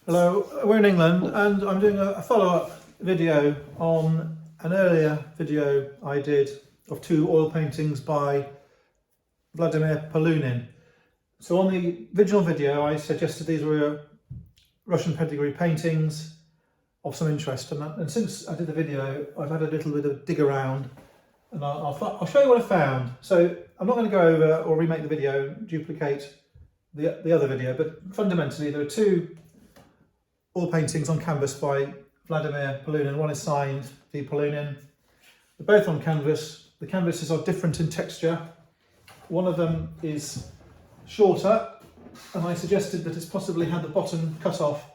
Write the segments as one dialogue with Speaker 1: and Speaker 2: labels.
Speaker 1: Hello, we're in England and I'm doing a follow-up video on an earlier video I did of two oil paintings by Vladimir Polunin. So on the original video I suggested these were Russian pedigree paintings of some interest, and since I did the video I've had a little bit of dig around and I'll show you what I found. So I'm not going to go over or remake the video, duplicate the other video, but fundamentally there are two oil paintings on canvas by Vladimir Polunin. One is signed V. Polunin. They're both on canvas. The canvases are different in texture. One of them is shorter, and I suggested that it's possibly had the bottom cut off,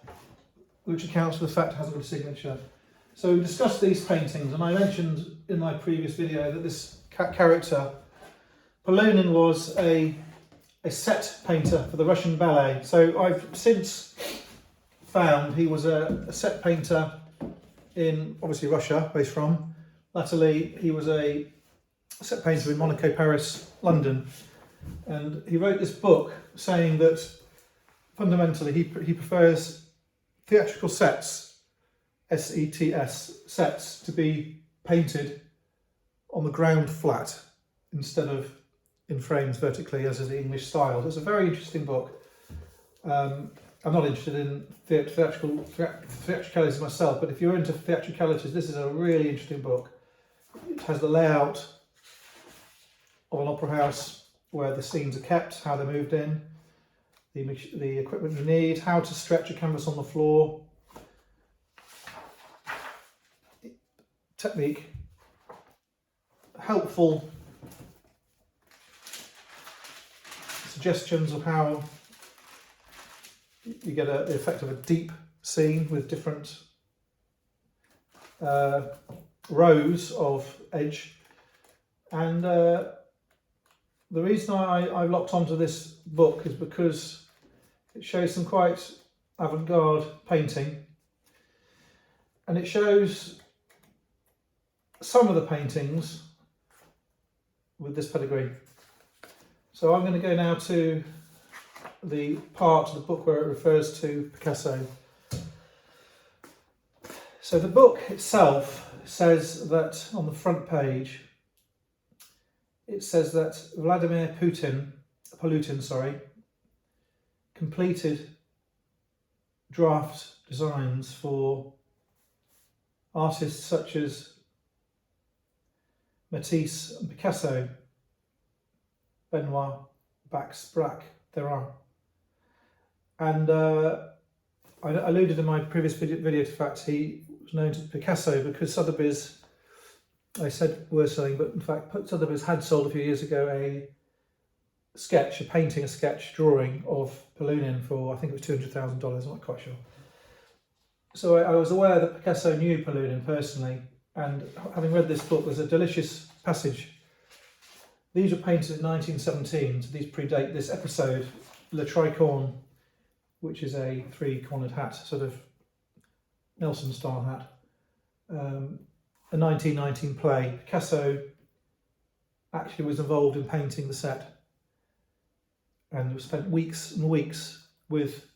Speaker 1: which accounts for the fact it hasn't got a signature. So we discussed these paintings, and I mentioned in my previous video that this character, Polunin, was a set painter for the Russian ballet. So I've since found he was a set painter in, obviously, Russia, where he's from. Latterly, he was a set painter in Monaco, Paris, London. And he wrote this book saying that fundamentally he prefers theatrical sets, S-E-T-S, sets, to be painted on the ground flat instead of in frames vertically, as is the English style. It's a very interesting book. I'm not interested in theatricalities myself, but if you're into theatricalities, this is a really interesting book. It has the layout of an opera house, where the scenes are kept, how they're moved in, the equipment you need, how to stretch a canvas on the floor, technique, helpful suggestions of how you get the effect of a deep scene with different rows of edge. And the reason I locked onto this book is because it shows some quite avant-garde painting, and it shows some of the paintings with this pedigree. So I'm going to go now to the part of the book where it refers to Picasso. So the book itself says that on the front page, it says that Vladimir Polunin, completed draft designs for artists such as Matisse and Picasso, Benoit, Bax, Braque, Theron. And I alluded in my previous video to the fact he was known to Picasso because Sotheby's, I said were selling, but in fact Sotheby's had sold a few years ago a sketch drawing of Polunin for, I think it was $200,000, I'm not quite sure. So I was aware that Picasso knew Polunin personally, and having read this book, there's a delicious passage. These were painted in 1917, so these predate this episode, Le Tricorne, which is a three-cornered hat, sort of Nelson-style hat. A 1919 play. Picasso actually was involved in painting the set and spent weeks and weeks with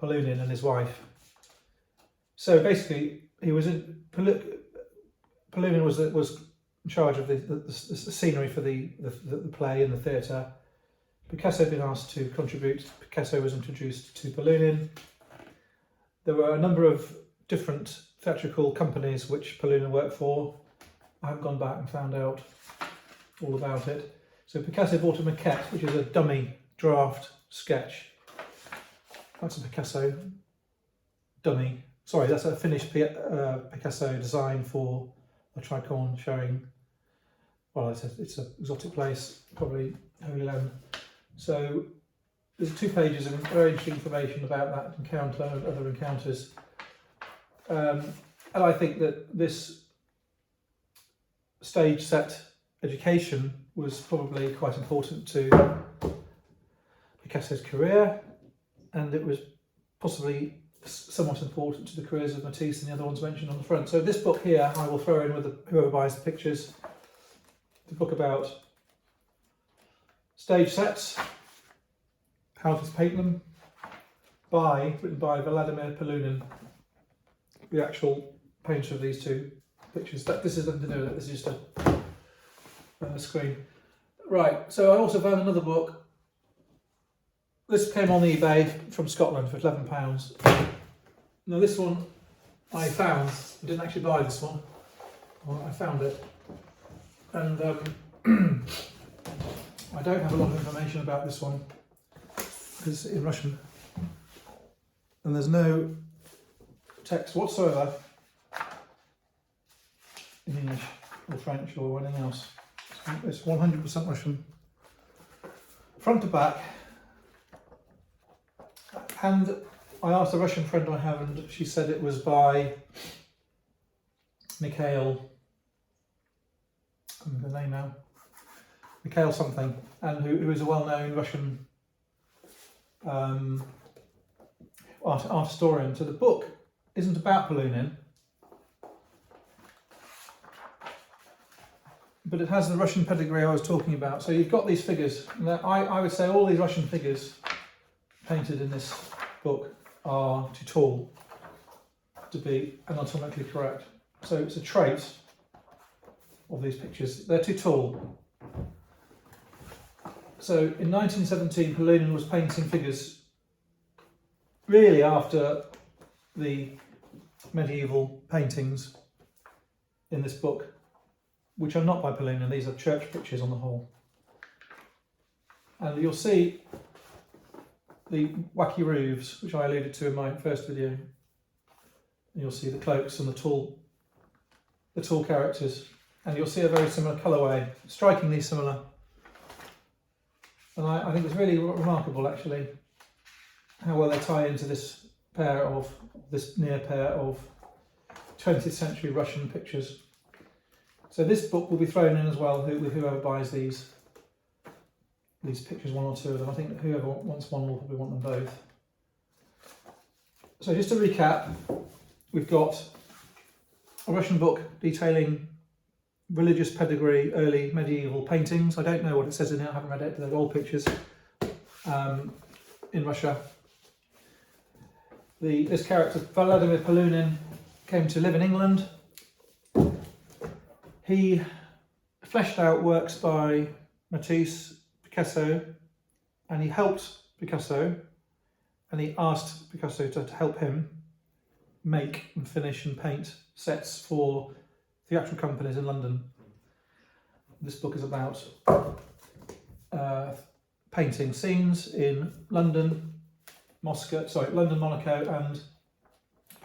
Speaker 1: Polunin and his wife. So basically, Polunin was in charge of the scenery for the play and the theatre. Picasso had been asked to contribute. Picasso was introduced to Polunin. There were a number of different theatrical companies which Polunin worked for. I haven't gone back and found out all about it. So Picasso bought a maquette, which is a dummy draft sketch. That's a Picasso dummy. Sorry, that's a finished Picasso design for a tricorne showing, well, it's an exotic place, probably Holy Land. So there's 2 pages of very interesting information about that encounter and other encounters. And I think that this stage set education was probably quite important to Picasso's career, and it was possibly somewhat important to the careers of Matisse and the other ones mentioned on the front. So this book here, I will throw in with whoever buys the pictures. The book about stage sets, how to paint them, written by Vladimir Polunin, the actual painter of these two pictures. This is nothing to do with it, this is just a screen. Right, so I also found another book. This came on eBay from Scotland for £11. Now this one I found, I didn't actually buy this one, well, I found it. And I don't have a lot of information about this one because it's in Russian. And there's no text whatsoever in English or French or anything else. It's 100% Russian, front to back. And I asked a Russian friend I have, and she said it was by Mikhail, I don't know the name now, Mikhail something, and who is a well-known Russian art historian. So the book isn't about Polunin, but it has the Russian pedigree I was talking about. So you've got these figures. I would say all these Russian figures painted in this book are too tall to be anatomically correct. So it's a trait of these pictures. They're too tall. So in 1917, Polunin was painting figures really after the medieval paintings in this book, which are not by Polunin. These are church pictures on the whole. And you'll see the wacky roofs, which I alluded to in my first video. And you'll see the cloaks and the tall characters. And you'll see a very similar colourway, strikingly similar. And I think it's really remarkable, actually, how well they tie into this near pair of 20th century Russian pictures. So this book will be thrown in as well with whoever buys these pictures, one or two of them. I think whoever wants one will probably want them both. So just to recap, we've got a Russian book detailing religious pedigree, early medieval paintings. I don't know what it says in it, I haven't read it, but they're old pictures in Russia. This character, Vladimir Polunin, came to live in England. He fleshed out works by Matisse, Picasso, and he helped Picasso, and he asked Picasso to help him make and finish and paint sets for theatrical companies in London. This book is about painting scenes in London, Monaco and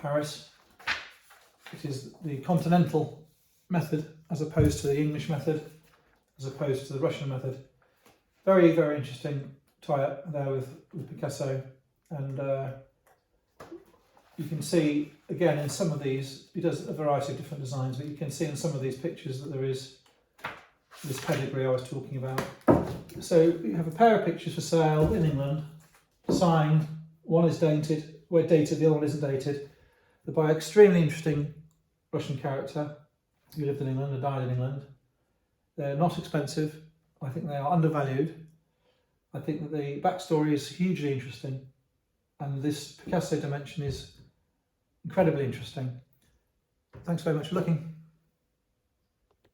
Speaker 1: Paris. It is the continental method as opposed to the English method, as opposed to the Russian method. Very, very interesting tie-up there with Picasso. And you can see, again, in some of these, he does a variety of different designs, but you can see in some of these pictures that there is this pedigree I was talking about. So you have a pair of pictures for sale in England, signed. One is dated, the other one isn't dated. They're by an extremely interesting Russian character who lived in England and died in England. They're not expensive. I think they are undervalued. I think that the backstory is hugely interesting, and this Picasso dimension is incredibly interesting. Thanks very much for looking.